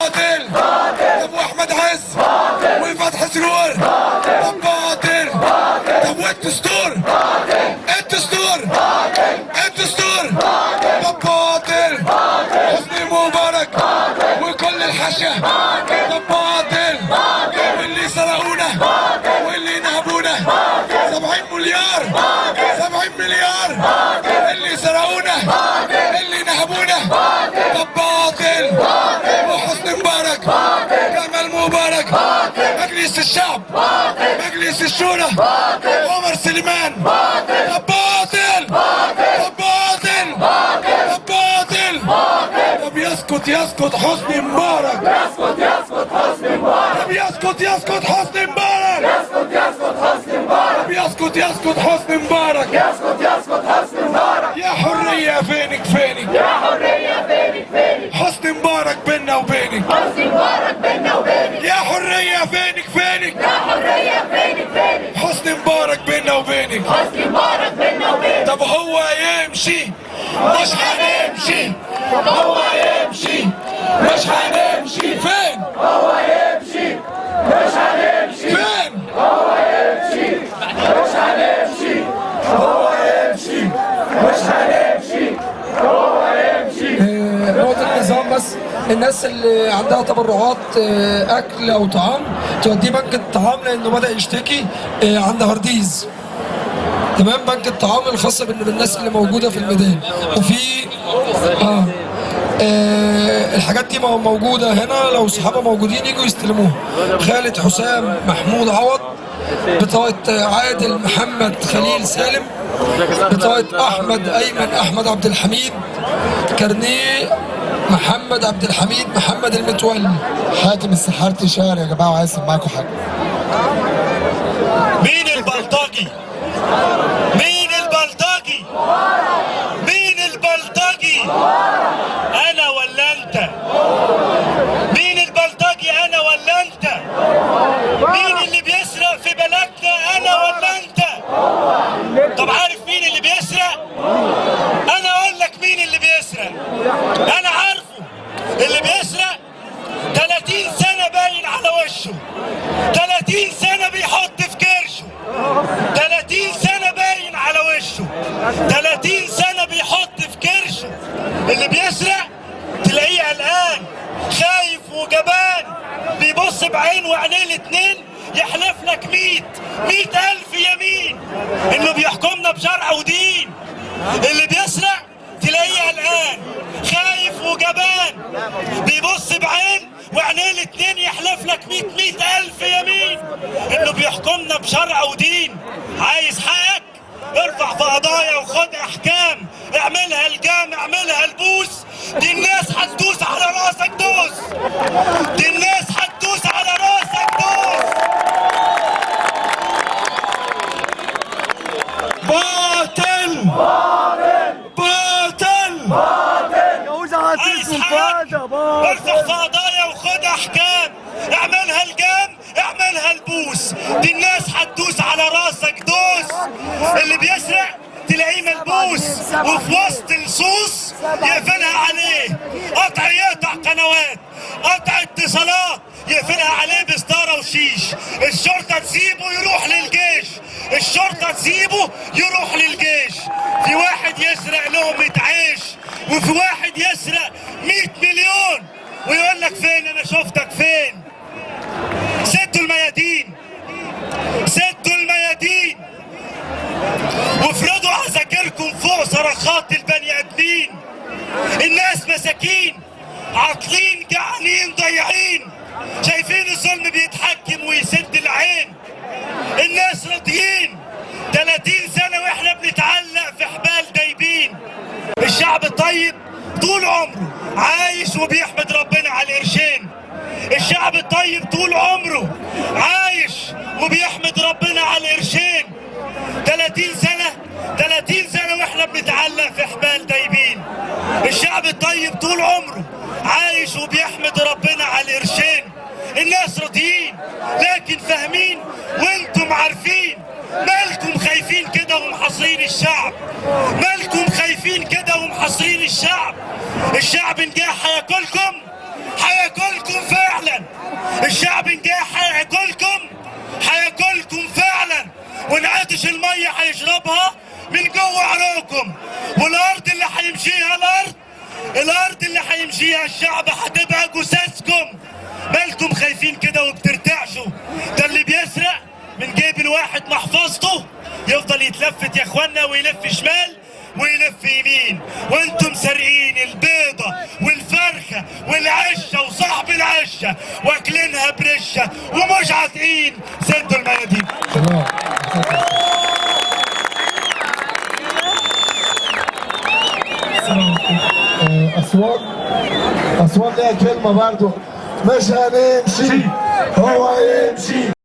باطل ابو احمد عز وفتح سرور. طب باطل. طب والدستور الدستور الدستور. طب باطل حسني مبارك وكل الحاشيه. طب باطل واللي سرقونا واللي نهبونا 70 مليار 70 مليار اللي سرقونا اللي نهبونا. طب باطل وحسني مبارك كمال مبارك مجلس الشعب مجلس الشورى عمر سليمان. طب باطل طب باطل طب باطل. طب يسكت حسني مبارك يسكت حسني مبارك. طب يسكت حسني مبارك يسكت حسني مبارك. يسكت حسني مبارك. يا حرية فينك فينك يا حرية فينك حسني مبارك بينا وبينك. حسني مبارك بينا وبينك. يا حرية فينك يا حرية فينك حسني مبارك بينا وبينك. حسني مبارك بينا وبينك. طب هو يمشي مش هنمشي. طب هو يمشي مش هنمشي فين هو يمشي مش هنمشي. فين هو يمشي مش هنمشي. هو يمشي مش هنمشي. هو يمشي. نقطة نظام بس، الناس اللي عندها تبرعات أكل أو طعام توديه بنك الطعام، لأنه بدأ يشتكي عند هارديز. تمام، بنك الطعام الخاص بالناس اللي موجودة في الميدان. وفي الحاجات دي موجودة هنا، لو صحابة موجودين يجوا يستلموها. خالد حسام محمود عوض، بطاقة عادل محمد خليل سالم، بطاقة أحمد أيمن أحمد عبد الحميد، كارنيه محمد عبد الحميد محمد المتولي. حاتم السحارتي شاعر يا جماعه وعايز اسمعكم حاجه. مين البلطجي مين البلطجي مين البلطجي انا ولا انت؟ مين البلطجي انا ولا انت؟ مين اللي بيسرق في بلدنا انا ولا انت؟ طب عارف مين اللي بيسرق؟ انا اقول لك مين اللي بيسرق. انا عارفه اللي بيسرق 30 سنة باين على وشه، 30 سنة بيحط في كرشه، 30 سنة باين على وشه، 30 سنة بيحط في كرشه. اللي بيسرق تلاقيه قلقان خايف وجبان، بيبص بعين وعينيه الاتنين يحلف لك 100,000 يمين انه بيحكمنا بشرع ودين. اللي بيسرق تلاقيه قلقان خايف وجبان، بيبص بعين وعينيه الاتنين يحلف لك 100,000 يمين انه بيحكمنا بشرع ودين. عايز حقك؟ ارفع في قضايا وخد احكام، اعملها الجام اعملها البوس. دي الناس هتدوس على راسك دوس، دي الناس هتدوس على راسك دوس. باطل باطل عايز حقك؟ ارفع في قضايا وخد احكام، اعملها الجام اعملها البوس. دي الناس هتدوس على راسك دوس. اللي بيسرق تلاقيه ملبوس وفي وسط الصوص يقفلها عليه، يقطع قنوات، قطع اتصالات يقفلها عليه بستاره وشيش. الشرطه تسيبه يروح للجيش، الشرطه تسيبه يروح للجيش. في واحد يسرق لقمه عيش، وفي واحد يسرق 100 مليون ويقول لك فين انا شفتك فين. سدوا الميادين سدوا الميادين وافرضوا عساكركم فوق صرخات البني ادمين. الناس مساكين عاطلين جعانين ضايعين، شايفين الظلم بيتحكم ويسد العين. الناس راضيين 30 سنة واحنا بنتعلق في حبال دايبين. الشعب الطيب طول عمره عايش وبيحمد ربنا على القرشين. الشعب الطيب طول عمره عايش وبيحمد ربنا على القرشين. 30 سنة واحنا بنتعلق في حبال دايبين. الشعب الطيب طول عمره عايش وبيحمد ربنا على القرشين. الناس راضيين لكن فاهمين وانتم عارفين. مالكم خايفين كده ومحاصرين الشعب؟ مالكم خايفين كده ومحاصرين الشعب؟ الشعب نجاح هياكلكم مش المية هيشربها من جوه عروقكم، والارض اللي هيمشيها الارض اللي هيمشيها الشعب هتبقى جثثكم. مالكم خايفين كده وبترتعشوا؟ ده اللي بيسرق من جيب الواحد محفظته يفضل يتلفت يا اخوانا، ويلف شمال ويلف يمين، وانتم سارقين البيضة والفرخة والعشة وصاحب العشة واكلينها برشة ومش عاتقين. سدوا الميادين. أسوان ليها كلمة برضو، مش هنمشي هو يمشي.